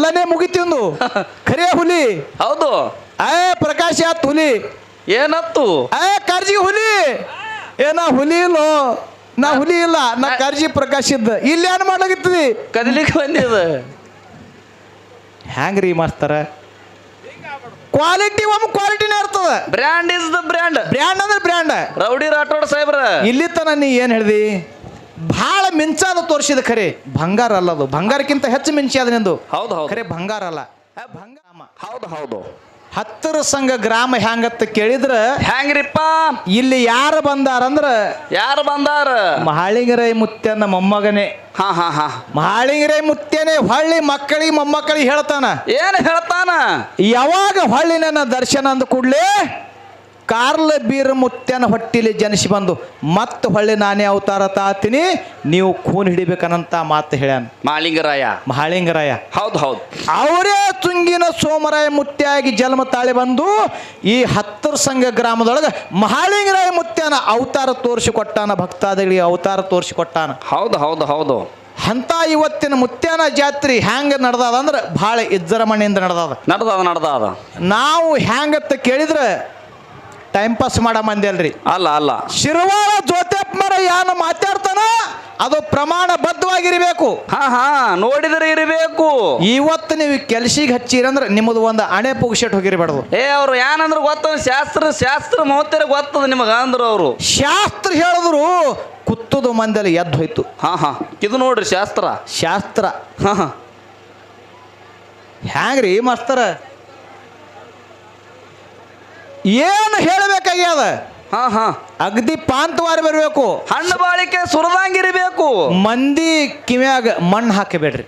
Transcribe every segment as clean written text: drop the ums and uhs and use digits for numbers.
ಕಾಲನೇ ಮುಗಿತಿಂದು ಖರೆ ಹುಲಿ ಹೌದು ಪ್ರಕಾಶ ಆತ್ ಹುಲಿ ಏನತ್ತು ಕಾರ್ಜಿಗೆ ಹುಲಿ ನಾ ಹುಲಿ ಇಲ್ಲೋ ನಾ ಹುಲಿ ಇಲ್ಲ ನಾ ಕಾರ್ಜಿ ಪ್ರಕಾಶ್ ಇದ್ದ ಇಲ್ಲಿ ಏನ್ ಮಾಡ್ಲಾಗಿತ್ತದಿ ಕದಿಲಿಕ್ಕೆ ಬಂದಿದ ಹ್ಯಾಂಗ್ರಿ ಮಾಸ್ತರ ಕ್ವಾಲಿಟಿ ಕ್ವಾಲಿಟಿನೇ ಇರ್ತದ brand is the brand brand ಅಂದ್ರೆ ಬ್ರ್ಯಾಂಡ್ ರೌಡಿ ರಾಠೋಡ್ ಸಾಹೇಬ್ರ ಇಲ್ಲಿ ತನ ನೀ ಏನ್ ಹೇಳ್ದಿ ಬಹಳ ಮಿಂಚಾದ ತೋರಿಸಿದ ಖರೆ ಬಂಗಾರ ಅಲ್ಲದು ಬಂಗಾರಕ್ಕಿಂತ ಹೆಚ್ಚು ಮಿಂಚಾದ ನಿಂದು ಹೌದು ಹೌದು ಖರೆ ಬಂಗಾರ ಅಲ್ಲ ಹೌದು ಹೌದು ಹತ್ತರ ಸಂಘ ಗ್ರಾಮ ಹ್ಯಾಂಗತ್ತ ಕೇಳಿದ್ರ ಹ್ಯಾಂಗ್ರಿಪ್ಪ ಇಲ್ಲಿ ಯಾರು ಬಂದಾರಂದ್ರ ಯಾರು ಬಂದಾರ ಮಹಾಳಿಂಗರೈ ಮುತ್ಯನ ಮೊಮ್ಮಗನೇ ಹಾ ಮಹಾಳಿಂಗರೈ ಮುತ್ಯನೇ ಹೊಳ್ಳಿ ಮಕ್ಕಳಿಗೆ ಮೊಮ್ಮಕ್ಕಳಿಗೆ ಹೇಳ್ತಾನ ಏನ್ ಹೇಳ್ತಾನ ಯಾವಾಗ ಹೊಳ್ಳಿ ನನ್ನ ದರ್ಶನ ಅಂದ ಕೂಡ್ಲೆ ಕಾರ್ಲ ಬೀರ್ ಮುತ್ಯನ ಹೊಟ್ಟಿಲಿ ಜನಿಸಿ ಬಂದು ಮತ್ತೆ ಹೊಳ್ಳಿ ನಾನೇ ಅವತಾರ ತಾತೀನಿ ನೀವು ಖೂನ್ ಹಿಡಿಬೇಕನ್ನಂತ ಮಾತು ಹೇಳ್ಯಾನ ಮಹಾಳಿಂಗರಾಯ ಹೌದು ಹೌದು ಅವರೇ ತುಂಗಿನ ಸೋಮರಾಯ ಮುತ್ಯಾಗಿ ಜನ್ಮ ತಾಳಿ ಬಂದು ಈ ಹತ್ತರ ಸಂಘ ಗ್ರಾಮದೊಳಗೆ ಮಹಾಳಿಂಗರಾಯ ಮುತ್ಯನ ಅವತಾರ ತೋರಿಸಿಕೊಟ್ಟಾನ ಭಕ್ತಾದಿಗಳಿಗೆ ಅವತಾರ ತೋರಿಸಿಕೊಟ್ಟಾನ ಹೌದು ಹೌದು ಹೌದು ಅಂತ ಇವತ್ತಿನ ಮುತ್ಯಾನ ಜಾತ್ರೆ ಹ್ಯಾಂಗ ನಡೆದದ ಅಂದ್ರೆ ಭಾಳ ಇಜ್ಜರಮಣಿಯಿಂದ ನಡೆದದ ನಾವು ಹ್ಯಾಂಗತ್ತ ಕೇಳಿದ್ರೆ ಟೈಮ್ ಪಾಸ್ ಮಾಡ ಮಂದಿ ಅಲ್ರಿ ಅಲ್ಲ ಶಿರವಾಳ ಜೋತೆಪ್ಪ ಮರ ಯಾನ ಮಾತಾಡ್ತಾನ ಅದು ಪ್ರಮಾಣ ಬದ್ಧವಾಗಿರಬೇಕು ಹಾ ನೋಡಿದ್ರೆ ಇರಬೇಕು ಇವತ್ತು ನೀವು ಕೆಲ್ಸಿಗೆ ಹಚ್ಚಿರಂದ್ರೆ ನಿಮ್ಮದು ಒಂದು ಅಣೆ ಪುಗ್ಸೆಟ್ ಹೋಗಿರಬಾರ್ದು ಅವ್ರು ಏನಂದ್ರೆ ಗೊತ್ತ ಶಾಸ್ತ್ರ ಮಹತ್ತರ ಗೊತ್ತದ ನಿಮಗ ಅಂದ್ರು ಅವರು ಶಾಸ್ತ್ರ ಹೇಳಿದ್ರು ಕುತ್ತದು ಮಂದಲ್ಲಿ ಎದ್ದು ಹೋಯ್ತು ಹಾ ಇದು ನೋಡ್ರಿ ಶಾಸ್ತ್ರ ಹ್ಯಾಂಗ್ರಿ ಮಾಸ್ತರ ಏನು ಹೇಳಬೇಕಾಗ್ಯದ ಅಗದಿ ಪಾಂತವಾರಿ ಬರಬೇಕು ಹಣ್ಣು ಬಾಳಿಕೆ ಸುರದಂಗಿರಬೇಕು ಮಂದಿ ಕಿವ್ಯಾಗ ಮಣ್ಣು ಹಾಕಬೇಡ್ರಿ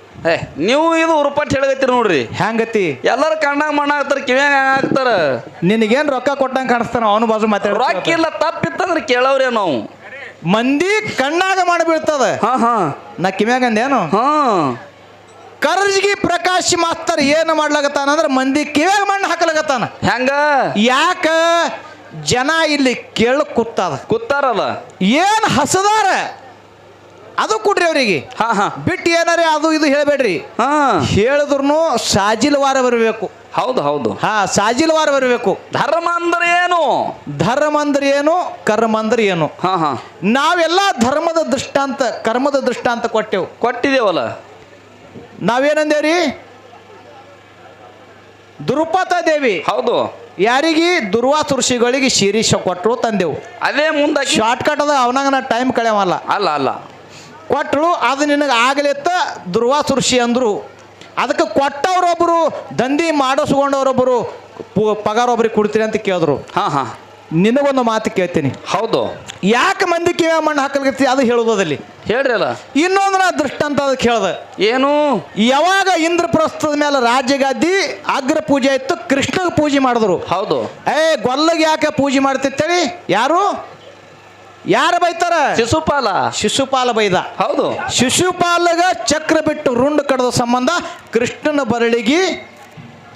ನೀವು ಇದು ಉರುಪಟ್ಟು ಹೇಳಗತ್ತೀರಿ ನೋಡ್ರಿ ಹ್ಯಾಂಗತಿ ಎಲ್ಲರ ಕಣ್ಣಾಗ ಮಣ್ಣ ಹಾಕ್ತಾರ ಕಿವ್ಯಾಗ ಹಾಕ್ತಾರ ನಿನಗೇನು ರೊಕ್ಕ ಕೊಟ್ಟಂಗೆ ಕಾಣಿಸ್ತಾನ ಅವನು ಬಾಜು ಮಾತಾಡ ರೊಕ್ಕ ಇಲ್ಲ ತಪ್ಪಿತ್ತಂದ್ರೆ ಕೇಳವ್ರೆ ನಾವು ಮಂದಿ ಕಣ್ಣಾಗ ಮಾಡಿ ಬೀಳ್ತದ ನಾ ಕಿವ್ಯಾಗ ಅಂದೇನು ಕರ್ಜಿಗಿ ಪ್ರಕಾಶ್ ಮಾಸ್ತರ್ ಏನು ಮಾಡ್ಲಾಗತ್ತಾನ ಅಂದ್ರೆ ಮಂದಿ ಕಿವ್ಯಾಗ ಮಣ್ಣು ಹಾಕಲಾಗತ್ತಾನ ಹೆಂಗ ಯಾಕ ಜನ ಇಲ್ಲಿ ಕೂತಾರಲ್ಲ ಏನ್ ಹಸದಾರ ಅದು ಕೊಡ್ರಿ ಅವ್ರಿಗೆ ಬಿಟ್ಟು ಏನಾರೇ ಅದು ಇದು ಹೇಳ್ಬೇಡ್ರಿ ಹೇಳಿದ್ರು ಸಾಜಿಲ್ವಾರ ಬರಬೇಕು ಹೌದು ಸಾಜಿಲ್ವಾರ ಬರಬೇಕು ಧರ್ಮ ಅಂದ್ರೆ ಏನು ಕರ್ಮ ಅಂದ್ರೆ ಏನು ನಾವೆಲ್ಲ ಧರ್ಮದ ದೃಷ್ಟಾಂತ ಕರ್ಮದ ದೃಷ್ಟಾಂತ ಕೊಟ್ಟಿದ್ದೇವಲ್ಲ ನಾವೇನಂದೇವ್ರಿ ದ್ರುಪದ ದೇವಿ ಹೌದು ಯಾರಿಗೆ ದುರ್ವಾಸ ಋಷಿಗಳಿಗೆ ಶಿರೀಷ ಕೊಟ್ಟರು ತಂದೆವು ಅದೇ ಮುಂದೆ ಶಾರ್ಟ್ ಕಟ್ ಅದ ಅವನಾಗ ಟೈಮ್ ಕಳೆಯವಲ್ಲ ಅಲ್ಲ ಕೊಟ್ಟರು ಅದು ನಿನಗೆ ಆಗಲಿತ್ತ ದುರ್ವಾಸ ಋಷಿ ಅಂದರು ಅದಕ್ಕೆ ಕೊಟ್ಟವ್ರೊಬ್ಬರು ದಂಧಿ ಮಾಡಿಸ್ಕೊಂಡವ್ರೊಬ್ಬರು ಪಗಾರ ಒಬ್ರಿಗೆ ಕೊಡ್ತೀರಿ ಅಂತ ಕೇಳಿದ್ರು ನಿನಗೊಂದು ಮಾತು ಕೇಳ್ತೀನಿ ಹೌದು ಯಾಕೆ ಮಂದಿ ಕಿವ್ಯಾಗ ಮಣ್ಣು ಹಾಕಲ್ಗತ್ತಿ ಅದು ಹೇಳೋದಲ್ಲಿ ಹೇಳ್ರಿ ಅಲ್ಲ ಇನ್ನೊಂದು ನಾ ದೃಷ್ಟಾಂತ ಅದಕ್ಕೆ ಹೇಳ್ದೆ ಏನು ಯಾವಾಗ ಇಂದ್ರಪ್ರಸ್ಥದ ಮೇಲೆ ರಾಜ್ಯಗಾದಿ ಅಗ್ರ ಪೂಜೆ ಇತ್ತು ಕೃಷ್ಣಗೆ ಪೂಜೆ ಮಾಡಿದ್ರು ಹೌದು ಗೊಲ್ಲಗೆ ಯಾಕೆ ಪೂಜೆ ಮಾಡ್ತಿತ್ತೇಳಿ ಯಾರು ಬೈತಾರ ಶಿಶುಪಾಲ ಬೈದ ಹೌದು ಶಿಶುಪಾಲಗ ಚಕ್ರ ಬಿಟ್ಟು ರುಂಡ್ ಕಡದ ಸಂಬಂಧ ಕೃಷ್ಣನ ಬರಳಿಗೆ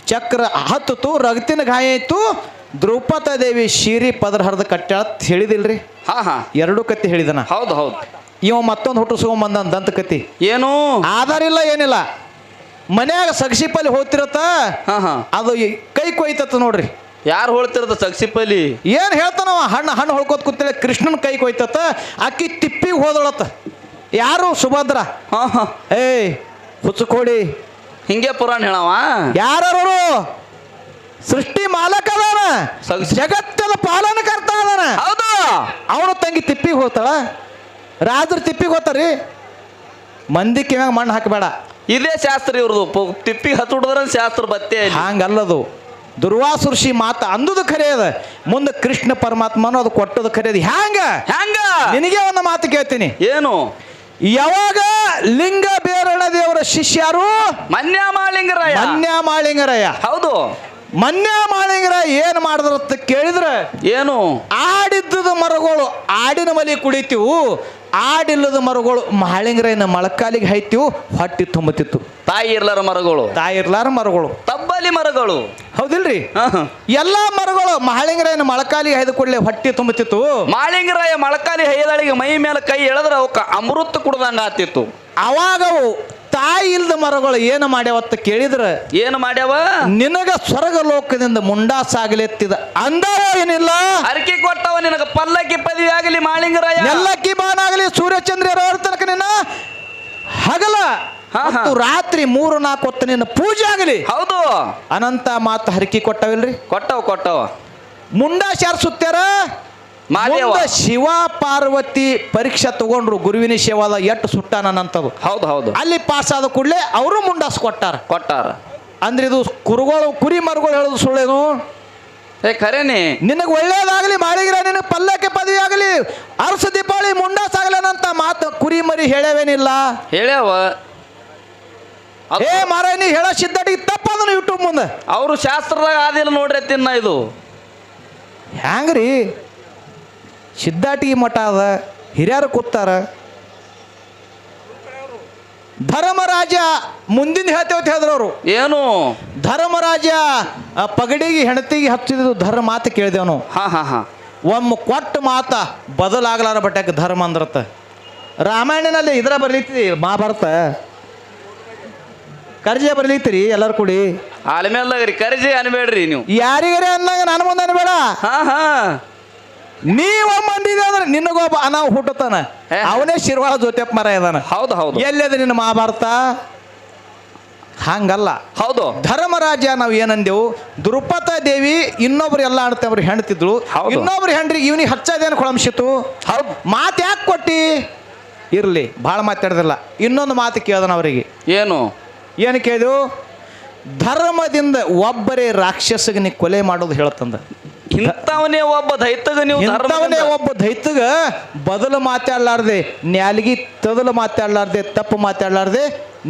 ಚಕ್ರ ಹತ್ತಿತು ರಗತಿನ ಗಾಯ ಇತ್ತು ದ್ರೌಪದ ದೇವಿ ಶೀರಿ ಪದರ ಹರಿದ ಕಟ್ಟಾಳ ಹೇಳಿದಿಲ್ರಿ ಎರಡು ಕತ್ತಿ ಹೇಳಿದನ ಹೌದು ಇವ ಮತ್ತೊಂದು ಹುಟ್ಟಿಸ್ಕೊಂಬಂದ ದಂತ ಕತ್ತಿ ಏನು ಆಧಾರ ಇಲ್ಲ ಏನಿಲ್ಲ ಮನ್ಯಾಗ ಸಗಸಿಪಲ್ಲಿ ಹೋಗ್ತಿರತ್ತ ಅದು ಕೈ ಕೊಯ್ತತ್ತ ನೋಡ್ರಿ ಯಾರು ಹೊಳ್ತಿರದ ಸಗಸಿಪಲ್ಲಿ ಏನ್ ಹೇಳ್ತಾನವ ಹಣ್ಣು ಹೊಳ್ಕೋತ ಕೂತಿಲ್ಲ ಕೃಷ್ಣನ್ ಕೈ ಕೊಯ್ತತ್ತ ಅಕ್ಕಿ ತಿಪ್ಪಿಗೆ ಹೋದಳತ್ತ ಯಾರು ಸುಭದ್ರ ಹುಚ್ಚುಕೋಡಿ ಹಿಂಗೆ ಪುರಾಣ ಹೇಳವ ಯಾರು ಸೃಷ್ಟಿ ಮಾಲಕ ಅದಾನ ಜಗತ್ತದ ಪಾಲನಕರ್ತ ಅದಾನ ಹೌದು ಅವನು ತಂಗಿ ತಿಪ್ಪಿಗೆ ಹೋಗ್ತಾಳ ರಾಜರು ತಿಪ್ಪಿಗೆ ಹೋಗ್ತಾರಿ ಮಂದಿ ಕಿವ್ಯಾಗ ಮಣ್ಣು ಹಾಕಬೇಡ ಇದೇ ಶಾಸ್ತ್ರ ಇವ್ರದು ತಿಪ್ಪಿಗೆ ಹತ್ತಿಡ್ದ್ರ ಶಾಸ್ತ್ರ ಬತ್ತೆ ಹಂಗಲ್ಲದು ದುರ್ವಾಸ ಋಷಿ ಮಾತು ಅಂದುದು ಖರೆ ಅದ ಮುಂದೆ ಕೃಷ್ಣ ಪರಮಾತ್ಮನು ಅದು ಕೊಟ್ಟದು ಖರೆ ಹ್ಯಾಂಗ ನಿನಗೆ ಒಂದು ಮಾತು ಕೇಳ್ತೀನಿ ಏನು ಯಾವಾಗ ಲಿಂಗ ಬೇರಣ ದೇವರ ಶಿಷ್ಯರು ಮನ್ಯಾಮಾಳಿಂಗರಾಯ ಹೌದು ಮನ್ಯಾಮಾಳಿಂಗರ ಏನು ಮಾಡಿದ್ರಂತ ಕೇಳಿದ್ರೆ ಏನು ಆಡಿದ್ದದ ಮರಗಳು ಆಡಿನ ಮಲಿ ಕುಡಿತೀವು ಆಡಿಲ್ಲದ ಮರಗಳು ಮಾಳಿಂಗರೈನ ಮೊಳಕಾಲಿಗೆ ಹಾಯ್ತೀವು ಹೊಟ್ಟಿ ತುಂಬುತ್ತಿತ್ತು ತಾಯಿ ಇರ್ಲಾರ ಮರಗಳು ತಬ್ಬಲಿ ಮರಗಳು ಹೌದಿಲ್ರಿ ಎಲ್ಲಾ ಮರಗಳು ಮಾಳಿಂಗರಾಯನ ಮೊಳಕಾಲಿಗೆ ಹೈದ ಕೂಡಲೇ ಹೊಟ್ಟಿ ತುಂಬುತ್ತಿತ್ತು ಮಾಳಿಂಗರಾಯ ಮೊಳಕಾಲಿ ಹೈದಳಿಗೆ ಮೈ ಮೇಲೆ ಕೈ ಎಳೆದ್ರೆ ಅವಕ್ಕ ಅಮೃತ ಕುಡ್ದಂಗ ಆತಿತ್ತು ಅವಾಗ ಅವು ತಾಯಿ ಇಲ್ದ ಮರಗಳು ಏನು ಮಾಡ್ಯಾವತ್ತ ಕೇಳಿದ್ರ ಏನು ಮಾಡ್ಯಾವ? ನಿನಗ ಸ್ವರ್ಗ ಲೋಕದಿಂದ ಮುಂಡಾಸಾಗಲೆತ್ತಿದ ಅಂದವ ಏನಿಲ್ಲ. ಅರಿಕೆ ಕೊಟ್ಟವ ನಿನಗ ಪಲ್ಲಕ್ಕಿ ಪದವಿ ಆಗಲಿ ಮಾಳಿಂಗರಾಯ, ಎಲ್ಲಕ್ಕಿ ಬಾನಾಗಲಿ ಸೂರ್ಯಚಂದ್ರ ತನಕ ನಿನ್ನ ಹಗಲ ಮತ್ತು ರಾತ್ರಿ 3-4 ಹೊತ್ತು ನಿನ್ನ ಪೂಜೆ ಆಗಲಿ. ಹೌದು, ಅನಂತ ಮಾತು ಹರಕಿ ಕೊಟ್ಟವಿಲ್ರಿ. ಕೊಟ್ಟವ ಮುಂಡಾಶಾರ ಸುತ್ಯಾರ. ಮುಂದ ಶಿವ ಪಾರ್ವತಿ ಪರೀಕ್ಷೆ ತಗೊಂಡ್ರು ಗುರುವಿನ ಸೇವಾದ ಎಟ್ಟು ಸುಟ್ಟಾನಂತದು. ಹೌದು ಅಲ್ಲಿ ಪಾಸ್ ಆದ ಕೂಡಲೇ ಅವರು ಮುಂಡಾಸ್ ಕೊಟ್ಟಾರ. ಅಂದ್ರೆ ಇದು ಕುರಿ ಮರುಗಳು ಹೇಳೋದು ಸುಳ್ಳೇನು? ಖರೇನಿ. ನಿನಗೆ ಒಳ್ಳೇದಾಗಲಿ ಮಾಳಿಗಿರ, ನಿನಗೆ ಪಲ್ಲಕ್ಕೆ ಪದವಿ ಆಗಲಿ, ಅರಸ ದೀಪಾವಳಿ ಮುಂಡಾಸ್ ಆಗಲನಂತ ಮಾತು ಕುರಿ ಮರಿ ಹೇಳವೇನಿಲ್ಲ. ಹೇಳ್ಯಾವ. ಮಾರ ನೀ ಹೇಳೋ ಸಿದ್ಧಾಟಿಗೆ ತಪ್ಪದನು ಯೂಟ್ಯೂಬ್ ಮುಂದೆ. ಅವರು ಶಾಸ್ತ್ರದಾಗ ಆದಿಲ್ಲ ನೋಡ್ರಿ ತಿನ್ನ ಇದು ಹ್ಯಾಂಗ್ರಿ? ಸಿದ್ಧಾಟಿಗೆ ಮಠ ಅದ, ಹಿರಿಯರು ಕೂತಾರ. ಧರ್ಮರಾಜ ಮುಂದಿನ ಹೇಳ್ತೇವತ್ತು ಹೇಳಿದ್ರು. ಏನು? ಧರ್ಮರಾಜ ಪಗಡಿಗೆ ಹೆಣತಿಗೆ ಹಚ್ಚಿದ್ದು ಧರ್ಮ ಮಾತು ಕೇಳಿದೆವು ನಾವು. ಒಮ್ಮೆ ಕೊಟ್ಟ ಮಾತ ಬದಲಾಗಲಾರ ಬಟ್ಟಾಕ ಧರ್ಮ ಅಂದ್ರತ್ತ. ರಾಮಾಯಣನಲ್ಲಿ ಇದರ ಬರ್ಲಿತ್ತಿ, ಮಹಾಭಾರತ ಕರ್ಜೆ ಬರ್ಲಿತ್ತೀರಿ ಎಲ್ಲರೂ ಕೂಡಿ. ಆಲ್ಮೇಲ್ರಿ ಕರ್ಜೆ ಅನ್ಬೇಡ್ರಿ ನೀವು. ಯಾರಿಗಾರೆ ಅನ್ನಂಗ ನಾನು ಮುಂದೆ ಅನ್ಬೇಡ. ನೀವೊಬ್ಬ ಅಂದಿದೆ ಅಂದ್ರೆ ನಿನಗೊಬ್ಬ ನಾವು ಹುಟ್ಟುತ್ತಾನ. ಅವನೇ ಶಿರ್ವಾಳ ಜೋತ್ಯಪ್ಪ ಮರ ಇದಾನ. ಹೌದು ಎಲ್ಲಿದೆ ನಿನ್ನ ಮಹಾಭಾರತ? ಹಂಗಲ್ಲ. ಹೌದು. ಧರ್ಮರಾಜ ನಾವು ಏನಂದೆವು, ದ್ರುಪದ ದೇವಿ ಇನ್ನೊಬ್ರು ಎಲ್ಲ ಆಡ್ತೇವ್ರು ಹೆಣ್ತಿದ್ಳು. ಇನ್ನೊಬ್ರು ಹೆಣ್ರಿಗೆ ಇವನಿಗೆ ಹಚ್ಚದೇನು ಕೊಳಂಶಿತ್ತು. ಹೌದು. ಮಾತು ಯಾಕೆ ಕೊಟ್ಟಿ? ಇರ್ಲಿ, ಭಾಳ ಮಾತಾಡ್ದಿಲ್ಲ. ಇನ್ನೊಂದು ಮಾತು ಕೇಳ್ದನ ಅವರಿಗೆ. ಏನು ಕೇಳಿದೆವು? ಧರ್ಮದಿಂದ ಒಬ್ಬರೇ ರಾಕ್ಷಸಗೆ ನೀ ಕೊಲೆ ಮಾಡೋದು ಹೇಳ್ತಂದ. ಇಂಥವನೇ ಒಬ್ಬ ದೈತಗ ನೀವು, ಇಂಥವನೇ ಒಬ್ಬ ದೈತಗ ಬದಲು ಮಾತಾಡ್ಲಾರ್ದೆ, ನ್ಯಾಲ್ಗಿ ತೊದಲು ಮಾತಾಡ್ಲಾರ್ದೆ, ತಪ್ಪು ಮಾತಾಡ್ಲಾರ್ದೆ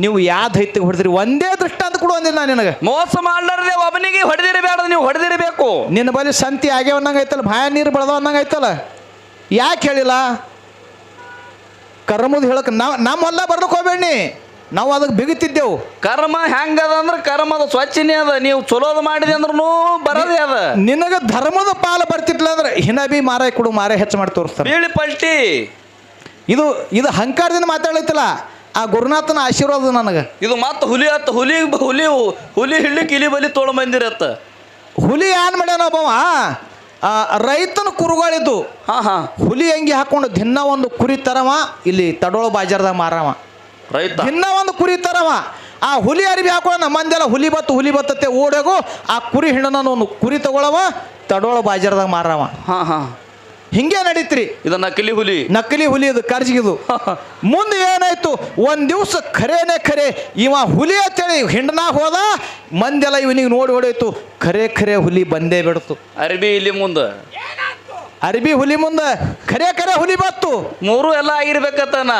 ನೀವು ಯಾವ ದೈತಗೆ ಹೊಡೆದ್ರಿ? ಒಂದೇ ದೃಷ್ಟಾಂತ ಕೊಡು ಅಂದಿಲ್ಲ ನಾನು ನಿನಗೆ. ಮೋಸ ಮಾಡ್ಲಾರ್ದೆ ಒಬ್ಬನಿಗೆ ಹೊಡೆದಿರಬೇಡ, ನೀವು ಹೊಡೆದಿರಬೇಕು. ನಿನ್ನ ಬಳಿ ಸಂತಿ ಆಗ್ಯಾವ ಅನ್ನಂಗೆ ಐತಲ್ಲ, ಭಯ ನೀರು ಬೆಳೆದವ ಅನ್ನಂಗೆ ಐತಲ್ಲ. ಯಾಕೆ ಹೇಳಿಲ್ಲ? ಕರ್ಮದ ಹೇಳಕ್ಕೆ ನಮ್ಮ ಹೊಲ ಬರ್ಲಿಕ್ಕೆ ಹೋಗ್ಬೇಡಿ, ನಾವು ಅದಕ್ಕೆ ಬಿಗುತ್ತಿದ್ದೆವು. ಕರ್ಮ ಹೆಂಗದ ಅಂದ್ರೆ ಕರ್ಮದ ಸ್ವಚ್ಛನೇ ಅದ. ನೀವು ಚಲೋದು ಮಾಡಿದೆ ಅಂದ್ರೂ ಬರದೇ ಅದ. ನಿನಗೆ ಧರ್ಮದ ಪಾಲ ಬರ್ತಿದ್ಲ ಅಂದ್ರೆ ಹಿನಬಿ ಮಾರ ಕೊಡು, ಮಾರೇ ಹೆಚ್ಚು ಮಾಡಿ ತೋರಿಸ್ತಾರೆ. ಬೀಳಿ ಪಲ್ಟಿ. ಇದು ಅಹಂಕಾರದಿಂದ ಮಾತಾಡೈತಲ್ಲ, ಆ ಗುರುನಾಥನ ಆಶೀರ್ವಾದ ನನಗೆ. ಇದು ಮತ್ತೆ ಹುಲಿ ಹತ್ತ ಹುಲಿ ಹುಲಿ ಹುಲಿ ಹಿಳ್ಳಿಕ್ ಇಲಿ ಬಲಿ ತೋಳ ಬಂದಿರತ್ತ. ಹುಲಿ ಏನ್ ಮಾಡ್ಯಾನ ಒಬ್ಬವ, ರೈತನ ಕುರುಗಳಿದ್ದು. ಹುಲಿ ಅಂಗಿ ಹಾಕೊಂಡು ದಿನ ಒಂದು ಕುರಿ ತರವ, ಇಲ್ಲಿ ತಡೋಳ ಬಾಜಾರ್ದಾಗ ಮಾರವ. ರೈತ ದಿನ ಒಂದು ಕುರಿ ತರವ. ಆ ಹುಲಿ ಅರಿವಿ ಹಾಕೊಳ್ಳೋಣ, ಮಂದೆಲ್ಲ ಹುಲಿ ಬತ್ತತ್ತೆ ಓಡೋಗು. ಆ ಕುರಿ ಹಿಂಡನ ಒಂದು ಕುರಿ ತಗೊಳವ, ತಡೋಳ ಬಾಜಾರ್ದಾಗ ಮಾರವ. ಹಿಂಗೆ ನಡೀತ್ರಿ. ಇದು ನಕಲಿ ಹುಲಿ ಇದು ಕರ್ಜಿಗಿದು. ಮುಂದೆ ಏನಾಯ್ತು, ಒಂದ್ ದಿವ್ಸ ಖರೆ ಇವ ಹುಲಿ ಅಂತೇಳಿ ಹಿಂಡನಾಗ ಹೋದ. ಮಂದೆಲ್ಲ ಇವನಿಗೆ ನೋಡಿ ಹೊಡೋಯ್ತು. ಖರೆ ಹುಲಿ ಬಂದೇ ಬಿಡ್ತು. ಅರ್ಬಿ ಇಲ್ಲಿ ಮುಂದೆ, ಅರ್ಬಿ ಹುಲಿ ಮುಂದೆ ಖರೆ ಹುಲಿ ಬತ್ತು. ಮೂರು ಎಲ್ಲ ಆಗಿರ್ಬೇಕತ್ತನ,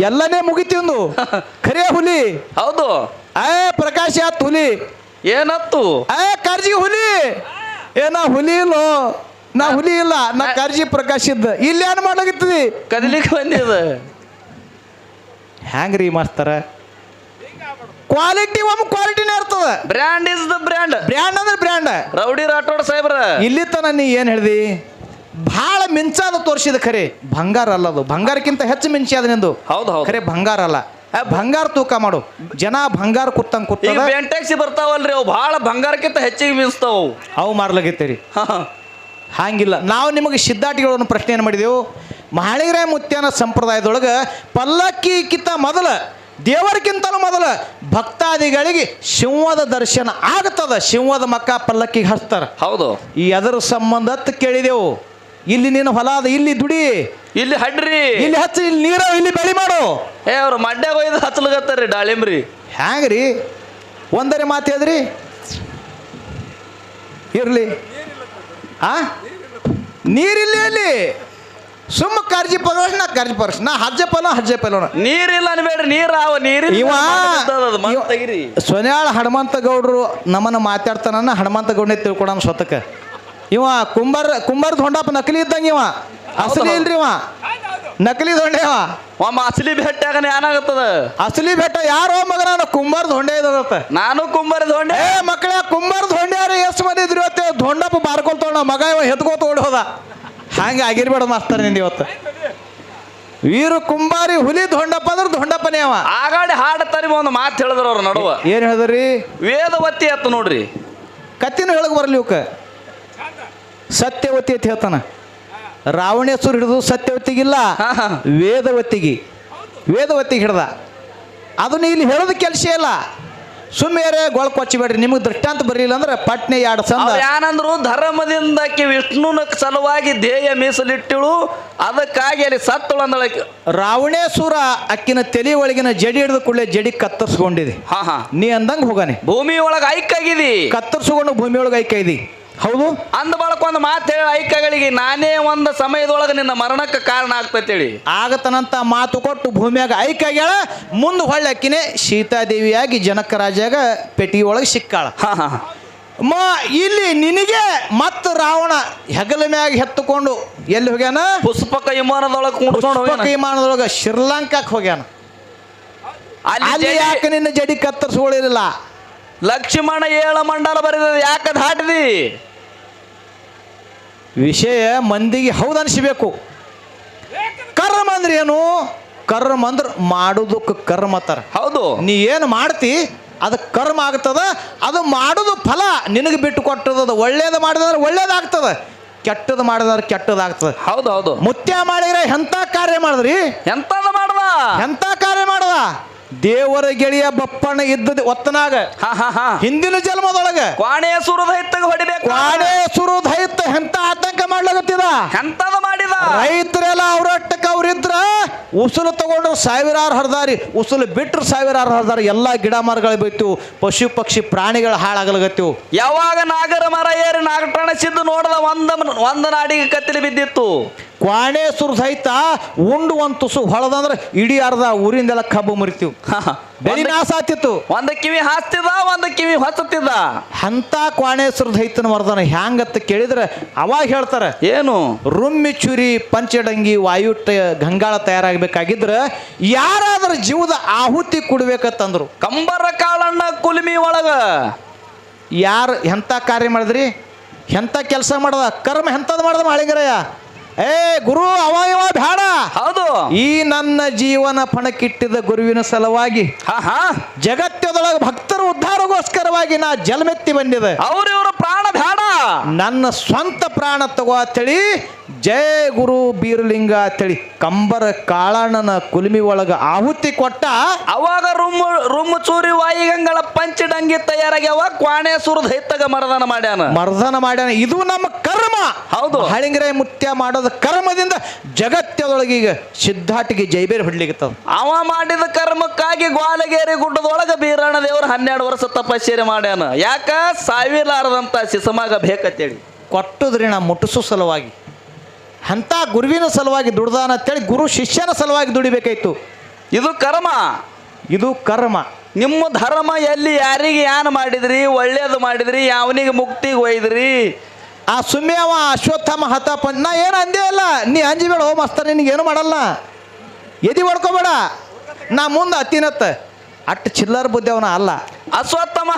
ಎಲ್ಲನೇ ಮುಗಿತಿಂದು. ಖರೆ ಹುಲಿ. ಹೌದು. ಪ್ರಕಾಶ ಆತ್ ಹುಲಿ. ಏನತ್ತು? ಕರ್ಜಿಗೆ ಹುಲಿ. ನಾ ಹುಲಿ ಇಲ್ಲೋ, ನಾ ಹುಲಿ ಇಲ್ಲ, ನಾ ಕರ್ಜಿ ಪ್ರಕಾಶ್ ಇದ್ದ. ಇಲ್ಲಿ ಏನ್ ಮಾಡ್ಲಾಗಿತ್ತದಿ? ಕದಲಿಕ್ಕೆ ಬಂದಿದ. ಹ್ಯಾಂಗ್ರಿ ಮಾಸ್ತರ? ಕ್ವಾಲಿಟಿ ಒಮ್ಮೆ ಕ್ವಾಲಿಟಿನೇ ಇರ್ತದ. Brand is the brand. Brand ಅಂದ್ರೆ ಬ್ರ್ಯಾಂಡ್. ರೌಡಿ ರಾಠೋಡ್ ಸಾಹೇಬ್ರ, ಇಲ್ಲಿ ತನ ನೀ ಏನ್ ಹೇಳ್ದಿ? ಭಾಳ ಮಿಂಚಾದ ತೋರಿಸಿದ. ಖರೆ ಬಂಗಾರ ಅಲ್ಲ ಅದು, ಬಂಗಾರಕ್ಕಿಂತ ಹೆಚ್ಚು ಮಿಂಚಾದ ನಿಂದು. ಹೌದು. ಖರೆ ಬಂಗಾರ ಅಲ್ಲ, ಬಂಗಾರ ತೂಕ ಮಾಡು. ಜನ ಬಂಗಾರ ಕುತ್ತಂಗ್ ಕೂತ ಬೆಂಟೆಕ್ಸಿ ಬರ್ತಾವಲ್ರಿ, ಅವು ಭಾಳ ಬಂಗಾರಕ್ಕಿಂತ ಹೆಚ್ಚಿಗೆ ಮಿಂಚ್ತಾವ. ಅವು ಮಾರ್ಲಾಗೈತೇರಿ. ಹಾಗಿಲ್ಲ. ನಾವು ನಿಮಗೆ ಸಿದ್ಧಾಟಿಗಳನ್ನು ಪ್ರಶ್ನೆ ಏನು ಮಾಡಿದೆವು? ಮಾಳಿಗರಾಯ ಮುತ್ಯಾನ ಸಂಪ್ರದಾಯದೊಳಗೆ ಪಲ್ಲಕ್ಕಿಕ್ಕಿಂತ ಮೊದಲ, ದೇವರಿಗಿಂತಲೂ ಮೊದಲ ಭಕ್ತಾದಿಗಳಿಗೆ ಸಿಂಹದ ದರ್ಶನ ಆಗ್ತದ. ಸಿಂಹದ ಮಕ್ಕ ಪಲ್ಲಕ್ಕಿಗೆ ಹಚ್ತಾರ. ಹೌದು. ಈ ಅದರ ಸಂಬಂಧ ಕೇಳಿದೆವು. ಇಲ್ಲಿ ನೀನು ಹೊಲ ಅದ, ಇಲ್ಲಿ ದುಡಿ, ಇಲ್ಲಿ ಹಡ್ರಿ, ಇಲ್ಲಿ ಹಚ್ಚಿ, ಇಲ್ಲಿ ನೀರು, ಇಲ್ಲಿ ಬೆಳಿ ಮಾಡು. ಅವ್ರು ಮಡ್ಯಾಗ ಒಯ್ದು ಹಚ್ಚಲಗತ್ತಾರ್ರಿ ದಾಳಿಂಬ್ರಿ. ಹ್ಯಾಂಗ್ರಿ? ಒಂದರೆ ಮಾತು ಹೇಳಿದ್ರಿ. ಇರ್ಲಿ, ನೀರಿಲ್ಲ ಅಲ್ಲಿ. ಸುಮ್ಮ ಕರ್ಜಿ ಪರೋಣ, ಕರ್ಜಿ ಪರೋಣ, ನಾ ಹಜ್ಜೆ ಪಲೋಣ. ನೀರಿಲ್ಲ ಅನ್ಬೇಡ್ರಿ, ಇವ ಸೊನ್ಯಾಳ ಹನುಮಂತ ಗೌಡ್ರು ನಮ್ಮನ್ನ ಮಾತಾಡ್ತಾನ. ಹನುಮಂತ ಗೌಡನೇ ತಿಳ್ಕೊಳ ಸ್ವತಕ್ಕೆ. ಇವ ಕುಂಬಾರದ ಹೊಂಡಪ್ಪ ನಕಲಿ ಇದ್ದಂಗೆ. ಇವ ಅಸಲಿ ಇಲ್ರಿ, ಇವ ನಕಲಿ ದೊಂಡೆ. ಒಮ್ಮ ಅಸಲಿ ಭೇಟಿಯಾಗ ಏನಾಗುತ್ತದ? ಅಸಲಿ ಭೇಟ ಯಾರೋ ಮಗ, ನಾನು ಕುಂಬಾರದ ಹೊಂಡೆ ಇದಾಗತ್ತ. ನಾನು ಕುಂಬಾರದ ಹೊಂಡೆ. ಮಕ್ಕಳ ಕುಂಬಾರದ ಹೊಂಡೆ ಯಾರು ಎಷ್ಟು ಮಂದಿ ಇದ್ರಿ ಇವತ್ತೆ? ದೊಂಡಪ್ಪ ಬಾರ್ಕೊಳ್ತಾವ, ಮಗ ಇವ ಹೆತ್ಕೋತ ಓಡಿ ಹೋದ. ಹಂಗೆ ಆಗಿರ್ಬೇಡ ಮಾಸ್ತರ ನಿಂದ ಇವತ್ತು. ವೀರ ಕುಂಬಾರಿ ಹುಲಿ ಧೊಂಡಪ್ಪ ಅಂದ್ರೆ ಧೊಂಡಪ್ಪನೇ ಅವ. ಆಗಾಡಿ ಹಾಡತಾರಿ ಒಂದು ಮಾತು ಹೇಳಿದ್ರು ಅವ್ರ ನಡುವ. ಏನು ಹೇಳಿದ್ರಿ? ವೇದವತಿ ಅತ್ತು ನೋಡ್ರಿ. ಕತ್ತಿನ ಹೇಳಕ್ ಬರಲಿ ಇವಕ್ಕೆ. ಸತ್ಯವತಿ ಅಂತ ಹೇಳ್ತಾನ. ರಾವಣೇಶ್ವರ ಹಿಡಿದು ಸತ್ಯವತಿಗಿಲ್ಲ, ವೇದವತಿಗೆ ಹಿಡ್ದ. ಅದನ್ನ ಇಲ್ಲಿ ಹೇಳೋದು ಕೆಲಸ ಇಲ್ಲ. ಸುಮ್ಮನೆ ಗೊಳ ಕೊಚ್ಚಬೇಡ್ರಿ. ನಿಮಗೆ ದೃಷ್ಟಾಂತ ಬರಲಿಲ್ಲ ಅಂದ್ರೆ ಪಟ್ನೆ ಎರಡು ಸಂದ ಏನಂದ್ರು, ಧರ್ಮದಿಂದ ವಿಷ್ಣುನ ಸಲುವಾಗಿ ಧ್ಯೇಯ ಮೀಸಲಿಟ್ಟಿಳು, ಅದಕ್ಕಾಗಿ ಅಲ್ಲಿ ಸತ್ತಳು ಅಂದಳಕ್ಕೆ. ರಾವಣೇಶ್ವರ ಅಕ್ಕಿನ ತಲೆ ಒಳಗಿನ ಜಡಿ ಹಿಡಿದು ಕೂಡಲೇ ಜಡಿ ಕತ್ತರಿಸ್ಕೊಂಡಿದೆ. ನೀ ಅಂದಂಗೆ ಹೋಗಾನೆ ಭೂಮಿ ಒಳಗೆ ಐಕ್ಕಾಗಿದಿ, ಕತ್ತರಿಸ್ಕೊಂಡು ಭೂಮಿ ಒಳಗೆ ಐಕ್ಯ ಇದಿ. ಹೌದು. ಅಂದ ಬಳಕ ಒಂದು ಮಾತು ಹೇಳಿ ಐಕ್ಯಗಳಿಗೆ, ನಾನೇ ಒಂದು ಸಮಯದೊಳಗೆ ನಿನ್ನ ಮರಣಕ್ಕೆ ಕಾರಣ ಆಗ್ತೈತೇಳಿ ಆಗತನಂತ ಮಾತು ಕೊಟ್ಟು ಭೂಮಿಯಾಗ ಐಕ್ಯಾಗ್ಯಾಳ. ಮುಂದೆ ಹೊಳ್ಳಕ್ಕಿನೇ ಸೀತಾದೇವಿಯಾಗಿ ಜನಕ ರಾಜಾಗ ಪೆಟ್ಟಿಗೆ ಒಳಗೆ ಸಿಕ್ಕಾಳ. ಇಲ್ಲಿ ನಿನಗೆ ಮತ್ತು ರಾವಣ ಹೆಗಲ ಮ್ಯಾಗ ಹೆತ್ತುಕೊಂಡು ಎಲ್ಲಿ ಹೋಗ್ಯಾನ? ಪುಷ್ಪಕ ವಿಮಾನದೊಳಗೆ ಶ್ರೀಲಂಕಾಕ್ಕೆ ಹೋಗ್ಯಾನ. ಅಲ್ಲಿ ಯಾಕೆ ನಿನ್ನ ಜಡಿ ಕತ್ತರಿಸ್ಕೊಳ್ಳಿರಲಿಲ್ಲ? ಲಕ್ಷ್ಮಣ 7 ಮಂಡಲ ಬರೆದ ಯಾಕೆ ದಾಟಿದಿ? ವಿಷಯ ಮಂದಿಗೆ ಹೌದು ಅನಿಸ್ಬೇಕು. ಕರ್ಮ ಅಂದ್ರೆ ಏನು? ಕರ್ಮ ಅಂದ್ರೆ ಮಾಡೋದಕ್ಕೆ ಕರ್ಮ ತರ. ಹೌದು. ನೀ ಏನು ಮಾಡ್ತಿ ಅದು ಕರ್ಮ ಆಗ್ತದ. ಅದು ಮಾಡೋದು ಫಲ ನಿನಗೆ ಬಿಟ್ಟು ಕೊಟ್ಟದ. ಒಳ್ಳೇದು ಮಾಡಿದ್ರೆ ಒಳ್ಳೇದಾಗ್ತದ, ಕೆಟ್ಟದ್ದು ಮಾಡಿದ್ರೆ ಕೆಟ್ಟದಾಗ್ತದೆ. ಹೌದು ಹೌದು. ಮುತ್ಯ ಮಾಡಿದ್ರೆ ಎಂಥ ಕಾರ್ಯ ಮಾಡಿದ್ರಿ? ಎಂಥದ್ದು ಮಾಡ್ದ? ಎಂಥ ಕಾರ್ಯ ಮಾಡ್ದ? ದೇವರ ಗೆಳೆಯ ಬಪ್ಪಣ್ಣ ಇದ್ದದ ಒತ್ತನಾಗ ಹಿಂದಿನ ಜನ್ಮದೊಳಗ ಕ್ವಾಣೇಶ್ವರ ದೈತ್ಯಗ ಹೊಡಿಬೇಕು. ಕ್ವಾಣೇಶ್ವರ ದೈತ್ಯ ಎಂತ ಆತಂಕ ಮಾಡ್ಲಾಗತ್ತಿದ, ಎಂತದ ಮಾಡಿದ. ರೈತರೆಲ್ಲ ಅವ್ರಟ್ಟಕ್ಕೆ ಅವ್ರಿದ್ರ ಉಸುಲು ತಗೊಂಡ್ರು ಸಾವಿರಾರು ಹರಿದಾರಿ, ಉಸುಲು ಬಿಟ್ರು ಸಾವಿರಾರು ಹರಿದಾರಿ. ಎಲ್ಲ ಗಿಡ ಮರಗಳು ಬೈತು, ಪಶು ಪಕ್ಷಿ ಪ್ರಾಣಿಗಳು ಹಾಳಾಗಲಾಗತ್ತೀವು. ಯಾವಾಗ ನಾಗರ ಮರ ಏರಿ ನಾಗಟಣ ಸಿದ್ದು ನೋಡದ ಒಂದ ನಾಡಿಗೆ ಕತ್ತಲಿ ಬಿದ್ದಿತ್ತು. ಕ್ವಾಣೇಶ್ವರ ಸಹಿತ ಉಂಡು ಒಂದು ತುಸು ಹೊಳದಂದ್ರೆ ಇಡೀ ಅರ್ಧ ಊರಿಂದೆಲ್ಲ ಕಬ್ಬು ಮುರಿತೀವಿ. ಬೆಳಿ ನಾಶ ಆತಿತ್ತು. ಒಂದು ಕಿವಿ ಹಾಸ್ತಿದ, ಒಂದು ಕಿವಿ ಹೊಚ್ಚತ್ತಿದ್ದ. ಅಂತ ಕ್ವಾಣೇಶ್ವರ ದೈತನ ವರದಾನ ಹ್ಯಾಂಗತ್ತ ಕೇಳಿದ್ರೆ ಅವಾಗ ಹೇಳ್ತಾರೆ, ಏನು? ರುಮ್ಮಿ ಚುರಿ ಪಂಚಡಂಗಿ ವಾಯುಟ ಗಂಗಾಳ ತಯಾರಾಗಬೇಕಾಗಿದ್ರೆ ಯಾರಾದ್ರೂ ಜೀವದ ಆಹುತಿ ಕೊಡ್ಬೇಕಂತಂದ್ರು. ಕಂಬರ ಕಾಳಣ್ಣ ಕುಲ್ಮಿ ಒಳಗ ಯಾರು ಎಂಥ ಕಾರ್ಯ ಮಾಡಿದ್ರಿ? ಎಂಥ ಕೆಲಸ ಮಾಡ್ದ? ಕರ್ಮ ಎಂಥದ್ದು ಮಾಡ್ದ ಮಾಳಿಂಗರಯ್ಯ? ಏ ಗುರು ಅವ ಬೇಡ. ಹೌದು. ಈ ನನ್ನ ಜೀವನ ಪಣಕ್ಕಿಟ್ಟಿದ್ದ ಗುರುವಿನ ಸಲುವಾಗಿ ಜಗತ್ತದೊಳಗೆ ಭಕ್ತರ ಉದ್ಧಾರಗೋಸ್ಕರವಾಗಿ ನಾ ಜನ್ಮೆತ್ತಿ ಬಂದಿದೆ. ಇವ್ರ ಪ್ರಾಣ ಬೇಡ, ನನ್ನ ಸ್ವಂತ ಪ್ರಾಣ ತಗೋ ಅಂತೇಳಿ ಜಯ ಗುರು ಬೀರಲಿಂಗ ಅಂತೇಳಿ ಕಂಬರ ಕಾಳಣ್ಣನ ಕುಲ್ಮಿ ಒಳಗ ಆಹುತಿ ಕೊಟ್ಟ. ಅವಾಗ ರುಮ್ಮು ಚೂರಿ ವಾಯಿಗಂಗಳ ಪಂಚಡಂಗಿ ತಯಾರಾಗ್ಯಾವ. ಕ್ವಾಣೇಶ್ವರ ದೈತ್ಯಗ ಮರ್ದನ ಮಾಡ್ಯಾನ. ಇದು ನಮ್ಮ ಕರ್ಮ. ಹೌದು. ಹಳಿಂಗರೇ ಮುತ್ಯ ಮಾಡೋದ ಕರ್ಮದಿಂದ ಜಗತ್ತದೊಳಗೆ ಈಗ ಸಿದ್ಧಾಟಿಗೆ ಜೈಬೇರ್ ಹೊಡ್ಲಿಕ್ಕತ್ತದ. ಅವ ಮಾಡಿದ ಕರ್ಮಕ್ಕಾಗಿ ಗ್ವಾಲಗೇರಿ ಗುಡ್ಡದೊಳಗ ಬೀರಣ್ಣ ದೇವರು 12 ವರ್ಷ ತಪಸ್ಸೇರಿ ಮಾಡ್ಯಾನ. ಯಾಕ? ಸಾವಿಲಾರದಂತ ಶಿಸಮಾಗ ಬೇಕಂತೇಳಿ ಕೊಟ್ಟದ್ರಿ ನಾ ಮುಟ್ಟಿಸೋ ಸಲುವಾಗಿ. ಅಂಥ ಗುರುವಿನ ಸಲುವಾಗಿ ದುಡ್ದಾನ ಅಂತೇಳಿ ಗುರು ಶಿಷ್ಯನ ಸಲುವಾಗಿ ದುಡಿಬೇಕಾಯ್ತು. ಇದು ಕರ್ಮ. ಇದು ಕರ್ಮ. ನಿಮ್ಮ ಧರ್ಮ ಎಲ್ಲಿ ಯಾರಿಗೆ ಏನ್ ಮಾಡಿದ್ರಿ? ಒಳ್ಳೇದು ಮಾಡಿದ್ರಿ, ಯಾವನಿಗೆ ಮುಕ್ತಿಗೆ ಒಯ್ದ್ರಿ? ಆ ಸುಮ್ಯವ ಅಶ್ವತ್ಥಾಮ ನಾ ಏನು ಅಂದೇ ಅಲ್ಲ. ನೀ ಅಂಜಿಬೇಡ, ಓ ಮಸ್ತ, ನಿನಗೇನು ಮಾಡಲ್ಲ, ಎದಿ ಹೊಡ್ಕೋಬೇಡ. ನಾ ಮುಂದೆ ಹತ್ತಿನತ್ತ ಅಟ್ಟು ಚಿಲ್ಲರ್ ಬುದ್ಧಿ ಅವನ ಅಲ್ಲ. ಅಶ್ವತ್ಥಾಮ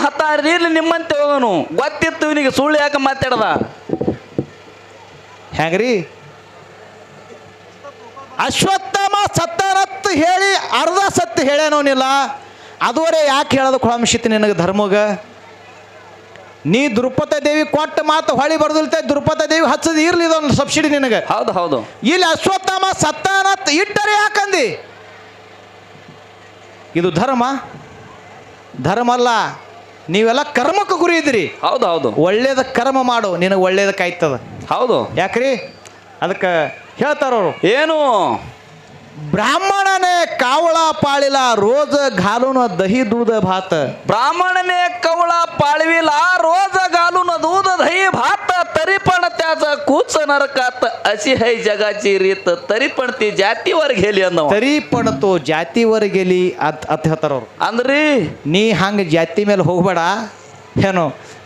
ಇಲ್ಲಿ ನಿಮ್ಮಂತೆ ಹೋಗನು ಗೊತ್ತಿತ್ತು ಇವನಿಗೆ, ಸುಳ್ಳು ಯಾಕೆ ಮಾತಾಡ್ದ? ಹೆಂಗ್ರಿ? ಅಶ್ವತ್ಥಾಮ ಸತ್ತರತ್ತು ಹೇಳಿ ಅರ್ಧ ಸತ್ತು ಹೇಳ್ಯಾನವನಿಲ್ಲ. ಅದುವರೆ ಯಾಕೆ ಹೇಳೋದು ಕೊಳಂಶಿತಿ ನಿನಗೆ ಧರ್ಮಗ? ನೀ ದ್ರುಪದ ದೇವಿ ಕೊಟ್ಟ ಮಾತು ಹೊಳಿ ಬರ್ದಿಲ್ತೆ. ದ್ರುಪದ ದೇವಿ ಹಚ್ಚದ ಇರ್ಲಿ ಇದೊಂದು ಸಬ್ಸಿಡಿ ನಿನಗೆ. ಹೌದು ಹೌದು. ಇಲ್ಲಿ ಅಶ್ವತ್ಥಾಮ ಸತ್ತಾನತ್ ಇಟ್ಟರೆ ಯಾಕಂದಿ? ಇದು ಧರ್ಮ? ಧರ್ಮ ಅಲ್ಲ. ನೀವೆಲ್ಲ ಕರ್ಮಕ್ಕೆ ಗುರಿ ಇದ್ರಿ. ಹೌದು ಹೌದು. ಒಳ್ಳೇದ ಕರ್ಮ ಮಾಡು, ನಿನಗೆ ಒಳ್ಳೇದಕ್ಕಾಯ್ತದ. ಹೌದು. ಯಾಕ್ರಿ? ಅದಕ್ಕೆ ಹೇಳ್ತಾರವರು, ಏನು? ಬ್ರಾಹ್ಮಣನೇ ಕಾವಳ ಪಾಳಿಲ ರೋಜ ಘಾಲುನ ದಹಿ ದೂಧ ಭಾತ. ಬ್ರಾಹ್ಮಣನೇ ಕವಳ ಪಾಳಿವಿಲ ರೋಜ ಘಾಲುನ ದೂಧ ದಹಿ ಭಾತ. तरीपण त्याचा कूच नरकात अशी है जगाची रीत. तरीपण ती जातीवर गेली ಅನ್ನೋ. तरीपण तो ಜಾತಿವರ गेली ಅಂತ ಹೇಳ್ತಾರವ್ರು. ಅಂದ್ರಿ ನೀ ಹಂಗೆ ಜಾತಿ ಮೇಲೆ ಹೋಗ್ಬೇಡ. ಏನು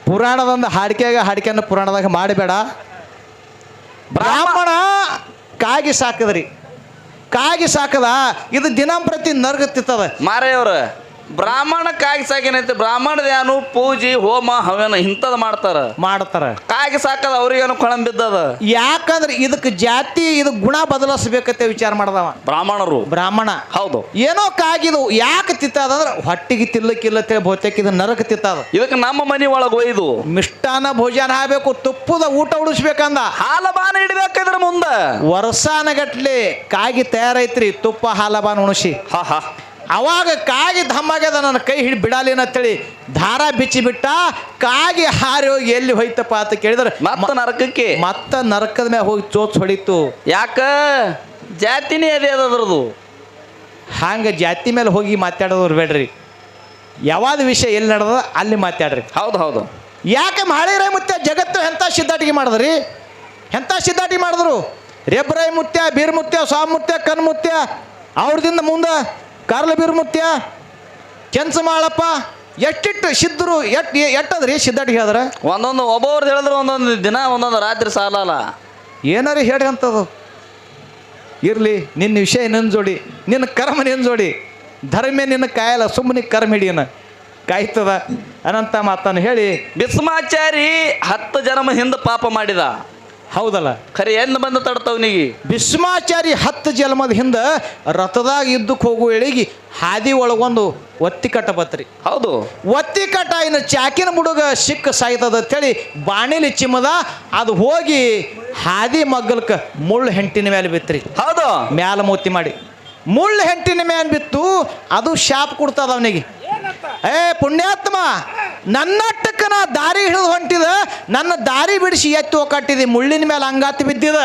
ಪುರಾಣದೊಂದು ಹಾಡಿಕೆಯನ್ನು ಪುರಾಣದಾಗ ಮಾಡಬೇಡ. ಬ್ರಾಹ್ಮಣ ಕಾಗಿ ಸಾಕದ್ರಿ, ಕಾಗಿ ಸಾಕದ ಇದು ದಿನಂಪ್ರತಿ ನರ್ಗತ್ತಿತ್ತದ. ಮಾರೆಯವ್ರ ಬ್ರಾಹ್ಮಣ ಕಾಗಿ ಸಾಕೇನೈತಿ ಬ್ರಾಹ್ಮಣದ ಏನು ಪೂಜೆ ಹೋಮ ಹವನ ಇಂಥದ್ ಮಾಡ್ತಾರ ಕಾಗಿ ಸಾಕದ ಅವ್ರಿಗೇನು ಕೊಳಂಬಿದ್ದದ ಯಾಕಂದ್ರೆ ಇದಕ್ಕೆ ಜಾತಿ ಇದು ಗುಣ ಬದಲಿಸ್ಬೇಕಂತ ವಿಚಾರ ಮಾಡ್ದವ ಬ್ರಾಹ್ಮಣ ಹೌದು ಏನೋ ಕಾಗಿದು ಯಾಕೆ ತಿತ್ತದಂದ್ರೆ ಹೊಟ್ಟಿಗೆ ತಿಲ್ಲಕ್ಕಿಲ್ಲತ್ತೆ ಬಹುತೇಕ ಇದು ನರಕ ತಿತ್ತದ ಇದಕ್ಕೆ ನಮ್ಮ ಮನಿ ಒಳಗೆ ಒಯ್ದು ಮಿಷ್ಟಾನ ಭೋಜನ ಆಗಬೇಕು ತುಪ್ಪದ ಊಟ ಉಳಿಸ್ಬೇಕಂದ ಹಾಲಬಾನ ಇಡ್ಬೇಕಿದ್ರ ಮುಂದ ವರ್ಷಾನಗಟ್ಲೆ ಕಾಗಿ ತಯಾರೈತ್ರಿ ತುಪ್ಪ ಹಾಲಬಾನ ಉಣಿಸಿ ಅವಾಗ ಕಾಗಿ ಧಮ್ಮಾಗ್ಯದ ನನ್ನ ಕೈ ಹಿಡಿ ಬಿಡಾಲಿನ ಅಂತೇಳಿ ದಾರ ಬಿಚ್ಚಿ ಬಿಟ್ಟ ಕಾಗಿ ಹಾರಿ ಹೋಗಿ ಎಲ್ಲಿ ಹೋಯ್ತಪ್ಪ ಅಂತ ಕೇಳಿದ್ರೆ ನರಕಕ್ಕೆ ನರಕದ ಮೇಲೆ ಹೋಗಿ ಚೋಚ್ ಹೊಡಿತು ಯಾಕ ಜಾತಿನೇ ಅದೇ ಅದರದು ಹಂಗ ಜಾತಿ ಮೇಲೆ ಹೋಗಿ ಮಾತಾಡೋರು ಬೇಡ್ರಿ ಯಾವ್ದು ವಿಷಯ ಎಲ್ಲಿ ನಡೆದ ಅಲ್ಲಿ ಮಾತಾಡ್ರಿ ಹೌದು ಯಾಕೆ ಮಾಡಿರೈ ಮುತ್ಯ ಜಗತ್ತು ಎಂಥ ಸಿದ್ಧಾಟಿಗೆ ಮಾಡಿದ್ರಿ ಎಂಥ ಸಿದ್ಧಾಟಿಗೆ ಮಾಡಿದ್ರು ರೆಬ್ರೈ ಮುತ್ಯ ಬೀರ್ ಮುತ್ಯ ಸ್ವಾಮುತ್ಯ ಕನ್ಮುತ್ಯ ಅವ್ರದಿಂದ ಮುಂದೆ ಕಾರ್ಲ ಬೀರ್ ಮುತ್ಯ ಕೆಂಚಮಾಳಪ್ಪ ಎಷ್ಟಿಟ್ಟು ಸಿದ್ಧರು ಎಟ್ಟದ್ರಿ ಸಿದ್ಧಾಟಿಗೆ ಹೇಳಿದ್ರೆ ಒಂದೊಂದು ಒಬ್ಬೊಬ್ರು ಹೇಳಿದ್ರೆ ಒಂದೊಂದು ದಿನ ಒಂದೊಂದು ರಾತ್ರಿ ಸಾಲಲ್ಲ ಏನಾರು ಹೇಳಿ ಅಂತದು ಇರಲಿ ನಿನ್ನ ವಿಷಯ ನಿನ್ನ ಜೋಡಿ ನಿನ್ನ ಕರ್ಮ ನಿನ್ನ ಜೋಡಿ ಧರ್ಮ ನಿನ್ನ ಕಾಯಲ್ಲ ಸುಮ್ಮನೆ ಕರ್ಮ ಹಿಡಿಯನ ಕಾಯ್ತದ ಅನಂತ ಮಾತನ್ನು ಹೇಳಿ ಭೀಷ್ಮಾಚಾರಿ 10 ಜನ್ಮ ಹಿಂದೆ ಪಾಪ ಮಾಡಿದ ಹೌದಲ್ಲ ಖರೆ ಎಂದು ಬಂದು ತಡ್ತವನಿಗೆ ಭೀಷ್ಮಾಚಾರಿ 10 ಜನ್ಮದ ಹಿಂದೆ ರಥದಾಗ ಇದ್ದಕ್ಕೆ ಹೋಗು ಎಳಿಗಿ ಹಾದಿ ಒಳಗೊಂದು ಒತ್ತಿ ಕಟ್ಟ ಬತ್ರಿ ಹೌದು ಒತ್ತಿ ಕಟ್ಟ ಇನ್ನು ಚಾಕಿನ ಬುಡುಗ ಸಿಕ್ಕ ಸಾಯ್ತದ ಅಂತೇಳಿ ಬಾಣಿಲಿ ಚಿಮ್ಮದ ಅದು ಹೋಗಿ ಹಾದಿ ಮಗ್ಗಲ್ಕ ಮುಳ್ಳು ಹೆಂಟಿನ ಮೇಲೆ ಬಿತ್ರಿ ಹೌದು ಮ್ಯಾಲ ಮೂತಿ ಮಾಡಿ ಮುಳ್ಳು ಹೆಂಟಿನ ಮೇಲೆ ಬಿತ್ತು ಅದು ಶಾಪ್ ಕೊಡ್ತದ ಅವನಿಗೆ ಪುಣ್ಯಾತ್ಮ ನನ್ನಟ್ಟಕ್ಕ ನಾ ದಾರಿ ಹಿಡಿದು ಹೊಂಟಿದ ನನ್ನ ದಾರಿ ಬಿಡಿಸಿ ಎತ್ತು ಒಕ್ಕಟ್ಟಿದೆ ಮುಳ್ಳಿನ ಮೇಲೆ ಅಂಗಾತಿ ಬಿದ್ದಿದ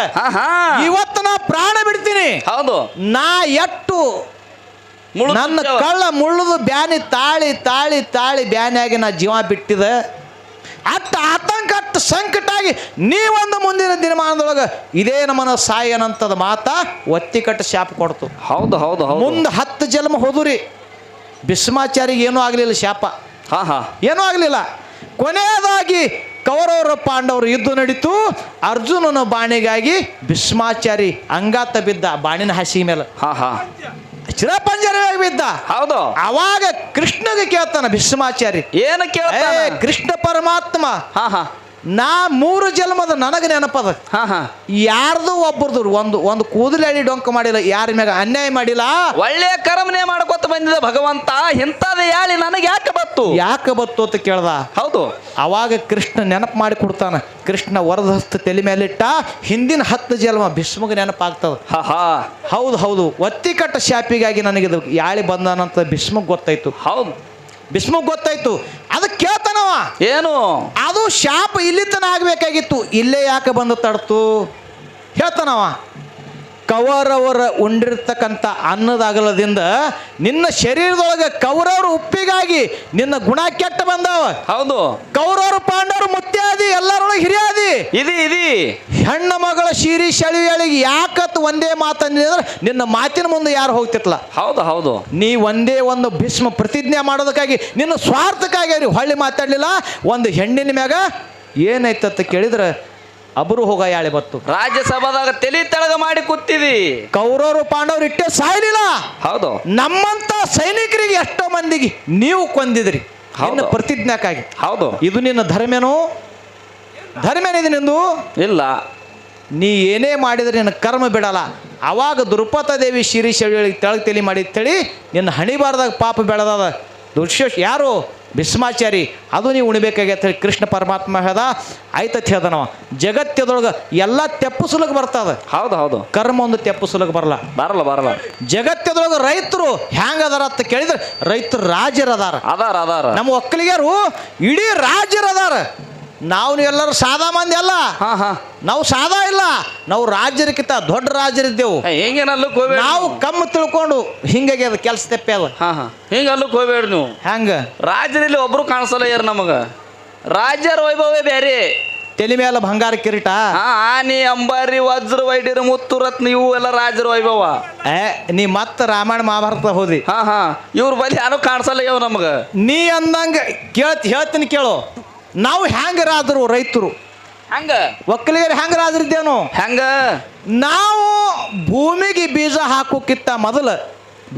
ಇವತ್ತು ನಾ ಪ್ರಾಣ ಬಿಡ್ತೀನಿ ಹೌದು ನಾ ಎಟ್ಟು ನನ್ನ ಕಳ್ಳ ಮುಳ್ಳುದು ಬ್ಯಾನಿ ತಾಳಿ ತಾಳಿ ತಾಳಿ ಬ್ಯಾನಿಯಾಗಿ ನಾ ಜೀವ ಬಿಟ್ಟಿದ ಅಟ್ಟ ಆತಂಕ ಅಟ್ಟ ಸಂಕಟ ಆಗಿ ನೀವೊಂದು ಮುಂದಿನ ದಿನಮಾನದೊಳಗೆ ಇದೇ ನಮ್ಮನ ಸಾಯನಂತದ ಮಾತ ಒತ್ತಿ ಕಟ್ಟ ಶಾಪ ಕೊಡ್ತು ಹೌದು ಮುಂದೆ 10 ಜನ್ಮ ಹೋದುರಿ ಭೀಷ್ಮಾಚಾರಿಗೆ ಏನೂ ಆಗಲಿಲ್ಲ ಶಾಪ ಏನೂ ಆಗಲಿಲ್ಲ ಕೊನೆಯದಾಗಿ ಕೌರವರು ಪಾಂಡವರು ಯುದ್ಧ ನಡೀತು ಅರ್ಜುನನ ಬಾಣಿಗಾಗಿ ಭೀಷ್ಮಾಚಾರಿ ಅಂಗಾತ ಬಿದ್ದ ಬಾಣಿನ ಹಸಿ ಮೇಲೆ ಚಿರಪಂಜರವಾಗಿ ಬಿದ್ದ ಹೌದು ಅವಾಗ ಕೃಷ್ಣಗೆ ಕೇಳ್ತಾನ ಭೀಷ್ಮಾಚಾರಿ ಏನು ಕೇಳ್ತಾನೆ ಕೃಷ್ಣ ಪರಮಾತ್ಮ ನಾ 3 ಜನ್ಮದ ನನಗೆ ನೆನಪದ ಯಾರ್ದು ಒಬ್ಬರದು ಒಂದು ಕೂದಲೆಳಿ ಡೊಂಕ ಮಾಡಿಲ್ಲ ಯಾರ ಮ್ಯಾಗ ಅನ್ಯಾಯ ಮಾಡಿಲ್ಲ ಒಳ್ಳೆಯ ಕರ್ಮನೆ ಮಾಡ್ಕೊತ ಬಂದಿದ ಭಗವಂತ ಇಂಥದ ಯಾಳಿ ನನಗೆ ಯಾಕೆ ಬತ್ತು ಅಂತ ಕೇಳ್ದ ಹೌದು ಅವಾಗ ಕೃಷ್ಣ ನೆನಪು ಮಾಡಿ ಕೊಡ್ತಾನ ಕೃಷ್ಣ ವರದಸ್ತ ತಲೆ ಮೇಲಿಟ್ಟ ಹಿಂದಿನ 10 ಜನ್ಮ ಭೀಷ್ಮಗೆ ನೆನಪಾಗ್ತದ ಹೌದು ಒತ್ತಿ ಕಟ್ಟ ಶಾಪಿಗಾಗಿ ನನಗಿದು ಯಾಳಿ ಬಂದಾನಂತ ಭೀಷ್ಮಗ್ ಗೊತ್ತಾಯ್ತು ಹೌದು ಭೀಷ್ಮಗ್ ಗೊತ್ತಾಯ್ತು ಅದಕ್ಕೆ ಕೇಳ್ತಾನವ ಏನು ಅದು ಶಾಪ ಇಲ್ಲಿ ತನ ಆಗ್ಬೇಕಾಗಿತ್ತು ಇಲ್ಲೇ ಯಾಕೆ ಬಂದು ತಡ್ತು ಹೇಳ್ತಾನವ ಕೌರವರ ಉಂಡಿರ್ತಕ್ಕಂಥ ಅನ್ನದಾಗಲದಿಂದ ನಿನ್ನ ಶರೀರದೊಳಗೆ ಕೌರವರ ಉಪ್ಪಿಗಾಗಿ ನಿನ್ನ ಗುಣ ಕೆಟ್ಟ ಬಂದಾವ ಹೌದು ಕೌರವರು ಪಾಂಡವರು ಮುತ್ಯಾದಿ ಎಲ್ಲರೊಳಗೆ ಹಿರಿಯಾದಿ ಇದಿ ಹೆಣ್ಣ ಮಗಳ ಶೀರಿ ಶಳಿಗಳಿಗೆ ಯಾಕತ್ ಒಂದೇ ಮಾತಂದ್ರೆ ನಿನ್ನ ಮಾತಿನ ಮುಂದೆ ಯಾರು ಹೋಗ್ತಿತ್ಲ ಹೌದು ನೀ ಒಂದೇ ಒಂದು ಭೀಷ್ಮ ಪ್ರತಿಜ್ಞೆ ಮಾಡೋದಕ್ಕಾಗಿ ನಿನ್ನ ಸ್ವಾರ್ಥಕ್ಕಾಗಿ ಅವ್ರಿಗೆ ಹೊಳ್ಳಿ ಮಾತಾಡಲಿಲ್ಲ ಒಂದು ಹೆಣ್ಣಿನ ಮ್ಯಾಗ ಏನಾಯ್ತಂತ ಕೇಳಿದ್ರೆ ಅಬ್ರು ಹೋಗ ಯಾಳೆ ಬತ್ತು ರಾಜ್ಯಸಭಾದಾಗ ತಲೆ ತೆಳಗ ಮಾಡಿ ಕೂತಿದಿ ಕೌರವರು ಪಾಂಡವರು ಇಟ್ಟೆ ಸಾಯಲಿಲ್ಲ ಹೌದು ನಮ್ಮಂತ ಸೈನಿಕರಿಗೆ ಎಷ್ಟೋ ಮಂದಿಗೆ ನೀವು ಕೊಂದಿದ್ರಿ ನಿನ್ನ ಪ್ರತಿಜ್ಞಾಕ್ಕಾಗಿ ಹೌದು ಇದು ನಿನ್ನ ಧರ್ಮೇನೋ ಧರ್ಮೇನಿದೆ ನಿಂದು ಇಲ್ಲ ನೀ ಏನೇ ಮಾಡಿದ್ರೆ ನಿನ್ನ ಕರ್ಮ ಬಿಡಲ್ಲ ಅವಾಗ ದ್ರೌಪದಿ ದೇವಿ ಶಿರಿ ಶಳಿಗಳಿಗೆ ತೆಳಗ್ ತಲೆ ಮಾಡಿ ತಳಿ ನಿನ್ನ ಹಣಿಬಾರ್ದಾಗ ಪಾಪ ಬೆಳೆದದ ದುಶ್ಯ ಯಾರು ಭೀಷ್ಮಾಚಾರಿ ಅದು ನೀವು ಉಣಿಬೇಕಾಗೈತೆ ಹೇಳಿ ಕೃಷ್ಣ ಪರಮಾತ್ಮ ಹೇಳ್ದ ಆಯ್ತತ್ ಹೇಳ್ದನವ ಜಗತ್ತದೊಳಗೆ ಎಲ್ಲ ತೆಪ್ಪಸುಲಕ್ಕೆ ಬರ್ತದ ಹೌದು ಕರ್ಮ ಒಂದು ತೆಪ್ಪಸುಲಕ್ಕೆ ಬರಲ್ಲ ಜಗತ್ತದೊಳಗೆ ರೈತರು ಹ್ಯಾಂಗ ಅದಾರ ಅಂತ ಕೇಳಿದ್ರೆ ರೈತರು ರಾಜರದಾರ ನಮ್ಮ ಒಕ್ಕಲಿಗರು ಇಡೀ ರಾಜರದಾರ ನಾವು ಎಲ್ಲರೂ ಸಾದಾ ಮಂದಿ ಅಲ್ಲ ನಾವು ಸಾದಾ ಇಲ್ಲ ನಾವು ರಾಜರಿಗಿಂತ ದೊಡ್ಡ ರಾಜರಿದ್ದೆವು ನಾವು ಕಮ್ಮು ತಿಳ್ಕೊಂಡು ಹಿಂಗಾಗಿ ಅದು ಕೆಲಸ ತೆಪ್ಪೆ ಅದ ಹಿಂಗ ಅಲ್ಲಕ್ಕೆ ಹೋಗ್ಬೇಡ್ರಿ ನೀವು ಹೆಂಗ ರಾಜರಲ್ಲಿ ಒಬ್ರು ಕಾಣಿಸಲ್ಲ ಯಾರು ನಮಗ ರಾಜರ ವೈಭವೇ ಬೇರೆ ತಲೆ ಮೇಲೆ ಬಂಗಾರ ಕಿರೀಟ ಆನಿ ಅಂಬಾರಿ ವಜ್ರ ವೈಡ್ಯರು ಮುತ್ತು ರತ್ನ ಇವು ಎಲ್ಲ ರಾಜರ ವೈಭವ ನೀ ಮತ್ತ ರಾಮಾಯಣ ಮಹಾಭಾರತ ಹೋದಿ ಇವ್ರ ಬಳಿ ಯಾರು ಕಾಣಿಸಲ್ಲ ಇವ್ ನಮಗ ನೀ ಅಂದಂಗ ಹೇಳ್ತೀನಿ ಕೇಳು ನಾವು ಹೆಂಗರಾದ್ರು ರೈತರು ಹಂಗ ಒಕ್ಕಲಿಗರು ಹೆಂಗರಾದ್ರಿದ್ದೇನು ಹೆಂಗ ನಾವು ಭೂಮಿಗೆ ಬೀಜ ಹಾಕೋಕ್ಕಿಂತ ಮೊದಲು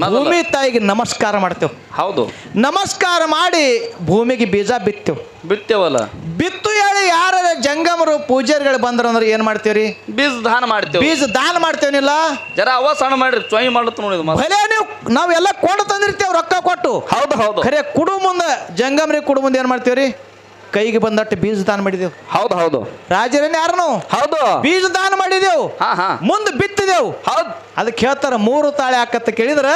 ಮೊದಲು. ಭೂಮಿ ತಾಯಿಗೆ ನಮಸ್ಕಾರ ಮಾಡ್ತೇವೆ. ಹೌದು, ನಮಸ್ಕಾರ ಮಾಡಿ ಭೂಮಿಗೆ ಬೀಜ ಬಿತ್ತೇವೆ. ಬಿತ್ತೇವಲ್ಲ, ಬಿತ್ತು ಹೇಳಿ ಯಾರ ಜಂಗಮರು ಪೂಜಾರಿಗಳು ಬಂದ್ರಂದ್ರೆ ಏನ್ ಮಾಡ್ತೇವ್ರಿ? ಬೀಜ ದಾನ ಮಾಡ್ತೇವೆ. ಬೀಜ ದಾನ ಮಾಡ್ತೇವನಿಲ್ಲ. ಜರ ಅವ ಸಣ್ಣ ಮಾಡ್ರಿ ಚೊಯ್ ಮಾಡುತ್ತ ನೋಡಿ ಭಲೆ ನಾವೆಲ್ಲ ಕೊಂಡು ತಂದಿರ್ತೇವೆ ರೊಕ್ಕ ಕೊಟ್ಟು. ಹೌದು ಹೌದು, ಖರೆ ಕುಡು ಮುಂದೆ ಜಂಗಮರಿಗೆ ಕುಡು ಮುಂದೆ ಏನ್ ಮಾಡ್ತೇವ್ರಿ? ಕೈಗೆ ಬಂದಟ್ಟು ಬೀಜ ದಾನ ಮಾಡಿದೆವು. ಹೌದು ಹೌದು, ರಾಜರೇನು ಯಾರನು ಹೌದು, ಬೀಜ ದಾನ ಮಾಡಿದೆವು. ಹಾ ಹಾ, ಮುಂದೆ ಬಿತ್ತಿದೆವು. ಹೌದು. ಅದಕ್ಕೆ ಹೇಳ್ತಾರ 3 ತಾಳೆ ಹಾಕತ್ತ ಕೇಳಿದ್ರೆ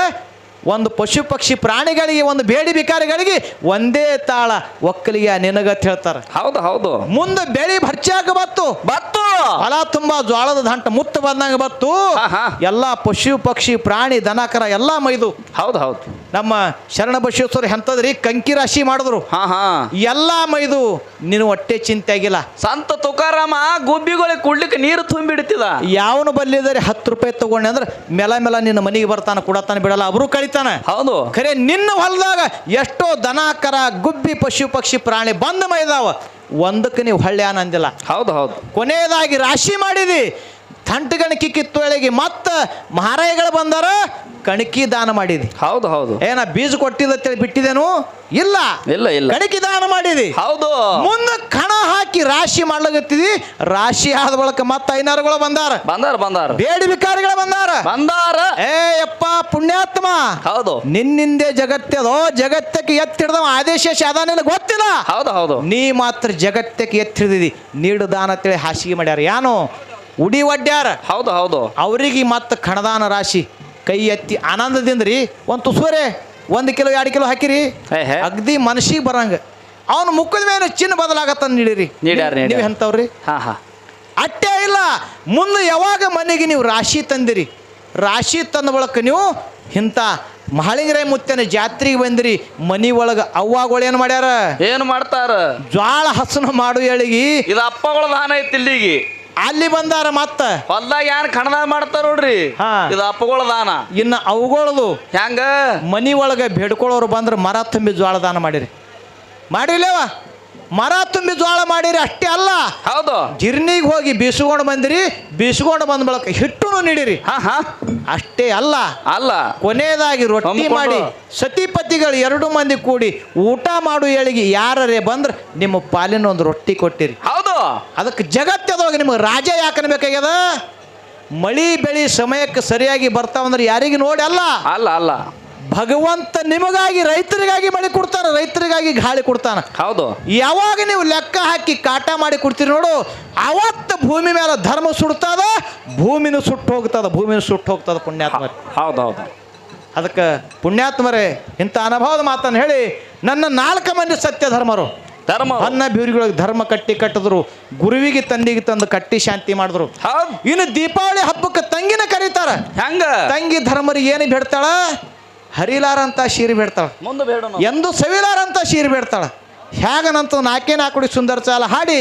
ಒಂದು ಪಶು ಪಕ್ಷಿ ಪ್ರಾಣಿಗಳಿಗೆ ಒಂದು ಬೇಡಿ ಬಿಕಾರಿಗಳಿಗೆ ಒಂದೇ ತಾಳ ಒಕ್ಕಲಿಗೆ ನಿನಗತ್ ಹೇಳ್ತಾರ. ಹೌದು ಹೌದು, ಮುಂದೆ ಬೆಳಿ ಭರ್ಚಾಕ ಬತ್ತು ಹೊಲ ತುಂಬಾ ಜ್ವಾಳದ ದಂಟ ಮುತ್ತು ಬಂದಂಗ ಬತ್ತು. ಎಲ್ಲಾ ಪಶು ಪಕ್ಷಿ ಪ್ರಾಣಿ ದನಕರ ಎಲ್ಲಾ ಮೈದು. ಹೌದು ಹೌದು, ನಮ್ಮ ಶರಣ ಬಸವೇಶ್ವರ ಎಂತದ್ರಿ ಕಂಕಿ ರಾಶಿ ಮಾಡಿದ್ರು. ಹಾ ಹಾ, ಎಲ್ಲಾ ಮೈದು ನೀನು ಹೊಟ್ಟೆ ಚಿಂತೆ ಆಗಿಲ್ಲ. ಸಂತ ತುಕಾರಾಮ ಗುಬ್ಬಿಗಳಿಗೆ ಕುಡ್ಲಿಕ್ಕೆ ನೀರು ತುಂಬಿಡ್ತಿದ. ಯಾವನು ಬಲ್ಲಿದರೆ 10 ರೂಪಾಯಿ ತಗೊಂಡೆ ಅಂದ್ರೆ ಮೆಲ ನಿನ್ನ ಮನೆಗೆ ಬರ್ತಾನ, ಕೊಡತಾನ, ಬಿಡಲ್ಲ, ಅವರು ಕಳಿತಾನ. ಹೌದು, ಖರೆ ನಿನ್ನ ಹೊಲದಾಗ ಎಷ್ಟೋ ದನ ಕರ ಗುಬ್ಬಿ ಪಶು ಪಕ್ಷಿ ಪ್ರಾಣಿ ಬಂದ ಮೈದಾವ, ಒಂದಕ್ಕೆ ನೀವು ಹಳ್ಳಿ ಆನಂದಿಲ್ಲ. ಹೌದು ಹೌದು, ಕೊನೆಯದಾಗಿ ರಾಶಿ ಮಾಡಿದಿ ತಂಟಗಣಕಿ ಕಿತ್ತೊಳಗೆ ಮತ್ತ ಮಹಾರಾಯಿಗಳು ಬಂದಾರ ಕಣಕಿ ದಾನ ಮಾಡಿದಿ. ಹೌದು ಹೌದು, ಏನ ಬೀಜ ಕೊಟ್ಟಿದ್ದ ಬಿಟ್ಟಿದೇನು? ಇಲ್ಲ ಇಲ್ಲ ಇಲ್ಲ, ಕಣಕಿ ದಾನ ಮಾಡಿದಿ. ಹೌದು, ಮುಂದೆ ಕಣ ಹಾಕಿ ರಾಶಿ ಮಾಡ್ಲಾಗತ್ತಿದಿ. ರಾಶಿ ಆದ ಬಳಿಕ ಮತ್ತ ಐನಾರುಗಳು ಬಂದಾರ, ಬೇಡಿ ವಿಕಾರಿಗಳು ಬಂದಾರ. ಯಪ್ಪ ಪುಣ್ಯಾತ್ಮ, ಹೌದು, ನಿನ್ನಿಂದೆ ಜಗತ್ತದೋ ಜಗತ್ತಕ್ಕೆ ಎತ್ತಿಡ್ದವ ಆದೇಶ ಅದಾನಿಲ್ಲ ಗೊತ್ತಿಲ್ಲ. ಹೌದು ಹೌದು, ನೀ ಮಾತ್ರ ಜಗತ್ತಕ್ಕೆ ಎತ್ತಿಡ್ದಿದಿ. ನೀಡು ದಾನ ಅಂತೇಳಿ ಹಾಸಿಗೆ ಮಾಡ್ಯಾರ, ಯಾನು ಉಡಿ ಒಡ್ಡ್ಯಾರ. ಹೌದು ಹೌದು, ಅವ್ರಿಗೆ ಮತ್ತೆ ಕಣದಾನ ರಾಶಿ ಕೈ ಎತ್ತಿ ಆನಂದದಿಂದ್ರಿ ಒಂದು ತುಸುವರೆ 1 ಕಿಲೋ 2 ಕಿಲೋ ಹಾಕಿರಿ, ಅಗ್ದಿ ಮನಸ್ಸಿಗೆ ಬರಂಗ ಅವನು ಮುಖದ ಮೇಲೆ ಚಿನ್ನ ಬದಲಾಗತ್ತ ನೀಡಿರಿ. ನೀವು ಎಂತವ್ರಿ? ಹಾ ಹಾ, ಅಟ್ಟೆ ಇಲ್ಲ. ಮುಂದೆ ಯಾವಾಗ ಮನೆಗೆ ನೀವು ರಾಶಿ ತಂದಿರಿ, ರಾಶಿ ತಂದ ಬಳಕ ನೀವು ಇಂಥ ಮಹಳಿಂಗರಾಯ ಮುತ್ತನ ಜಾತ್ರೆಗೆ ಬಂದಿರಿ. ಮನಿ ಒಳಗ ಅವ್ವಾಗಳು ಏನು ಮಾಡ್ಯಾರ? ಏನು ಮಾಡ್ತಾರ? ಜ್ವಾಳ ಹಸನ ಮಾಡು ಹೇಳಿಗಿ ಇದು ಅಪ್ಪಗಳ ದಾನ ಐತಿ ಇಲ್ಲಿಗೆ ಅಲ್ಲಿ ಬಂದಾರ. ಮತ್ತ ಹೊಲ್ದಾಗ ಯಾರು ಕಣದಾನ ಮಾಡ್ತಾರ ನೋಡ್ರಿ, ಇದು ಅಪ್ಪಗಳ ದಾನ. ಇನ್ನು ಅವುಗಳದು ಹೆಂಗ ಮನಿ ಒಳಗೆ ಬೇಡ್ಕೊಳ್ಳೋರು ಬಂದ್ರೆ ಮರ ತುಂಬಿ ಜ್ವಾಳ ದಾನ ಮಾಡಿರಿ. ಮಾಡಿಲ್ಲವ? ಮರ ತುಂಬಿ ಜ್ವಾಳ ಮಾಡಿರಿ. ಅಷ್ಟೇ ಅಲ್ಲ, ಹೌದು, ಗಿರ್ನಿಗೆ ಹೋಗಿ ಬೀಸ್ಕೊಂಡು ಬಂದಿರಿ. ಬೀಸ್ಕೊಂಡು ಬಂದ ಬಳಕ ಹಿಟ್ಟುನು ನೀಡಿರಿ. ಅಷ್ಟೇ ಅಲ್ಲ, ಕೊನೆಯದಾಗಿ ರೊಟ್ಟಿ ಮಾಡಿ ಸತಿಪತಿಗಳು 2 ಮಂದಿ ಕೂಡಿ ಊಟ ಮಾಡು ಹೇಳಿಗೆ ಯಾರೇ ಬಂದ್ರೆ ನಿಮ್ಮ ಪಾಲಿನ ಒಂದು ರೊಟ್ಟಿ ಕೊಟ್ಟಿರಿ. ಹೌದು, ಅದಕ್ಕೆ ಜಗತ್ತದಾಗ ನಿಮಗೆ ರಾಜ ಯಾಕನ್ಬೇಕಾಗ್ಯದ? ಮಳಿ ಬೆಳಿ ಸಮಯಕ್ಕೆ ಸರಿಯಾಗಿ ಬರ್ತಾವಂದ್ರೆ ಯಾರಿಗೆ ನೋಡಿ ಅಲ್ಲ ಅಲ್ಲ ಅಲ್ಲ, ಭಗವಂತ ನಿಮಗಾಗಿ ರೈತರಿಗಾಗಿ ಮಳೆ ಕೊಡ್ತಾನೆ, ರೈತರಿಗಾಗಿ ಗಾಳಿ ಕೊಡ್ತಾನೆ. ಹೌದು, ಯಾವಾಗ ನೀವು ಲೆಕ್ಕ ಹಾಕಿ ಕಾಟ ಮಾಡಿ ಕೊಡ್ತೀರಿ ನೋಡು, ಅವತ್ತು ಭೂಮಿ ಮೇಲೆ ಧರ್ಮ ಸುಡ್ತದ, ಭೂಮಿನೂ ಸುಟ್ಟು ಹೋಗ್ತದ. ಪುಣ್ಯಾತ್ಮರೇ, ಹೌದೌದು. ಅದಕ್ಕೆ ಪುಣ್ಯಾತ್ಮರೇ ಇಂಥ ಅನುಭವದ ಮಾತನ್ನು ಹೇಳಿ ನನ್ನ 4 ಮಂದಿ ಸತ್ಯ ಧರ್ಮರು ಅನ್ನ ಬೀರಿಗಳಿಗೆ ಧರ್ಮ ಕಟ್ಟಿದ್ರು. ಗುರುವಿಗೆ ತಂದಿಗೆ ತಂದು ಕಟ್ಟಿ ಶಾಂತಿ ಮಾಡಿದ್ರು. ಇನ್ನು ದೀಪಾವಳಿ ಹಬ್ಬಕ್ಕೆ ತಂಗಿನ ಕರೀತಾರ. ಹೆಂಗ ತಂಗಿ ಧರ್ಮರಿಗೆ ಏನು ಬೇಡ್ತಾಳ? ಹರಿಲಾರಂತ ಶೀರಿ ಬೇಡ್ತಾಳ, ಎಂದು ಸವಿಲಾರಂತ ಶೀರಿ ಬೇಡ್ತಾಳ. ಹೇಗನಂತ 4 ಸುಂದರ ಚಾಲ ಹಾಡಿ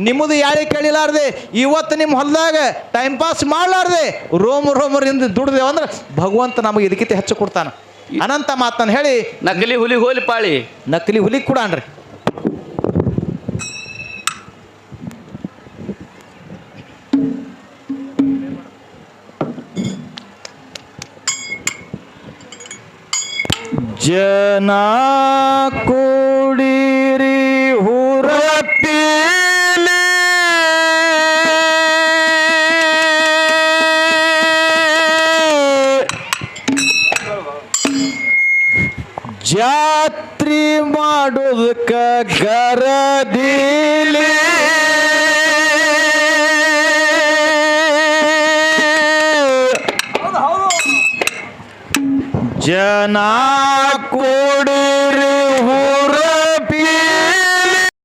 ನಿಮ್ಮದು ಯಾಳಿ ಕೇಳಿಲಾರ್ದೆ ಇವತ್ತು ನಿಮ್ಮ ಹೊಲದಾಗ ಟೈಮ್ ಪಾಸ್ ಮಾಡಲಾರ್ದೆ ರೋಮರಿಂದ ದುಡ್ದೇವ ಅಂದ್ರೆ ಭಗವಂತ ನಮಗೆ ಇದಕ್ಕಿಂತ ಹೆಚ್ಚು ಕೊಡ್ತಾನೆ. ಅನಂತ ಮಾತನ್ನು ಹೇಳಿ ನಕಲಿ ಹುಲಿ ಹೋಲಿ ಪಾಳಿ, ನಕಲಿ ಹುಲಿ ಕೂಡ ಅನ್ರಿ. ಜನ ಕೂಡಿರಿ ಹುರಪಿಲೆ ಜಾತ್ರಿ ಮಾಡೋದಕ್ಕ ಗರದಿಲೆ ಜನ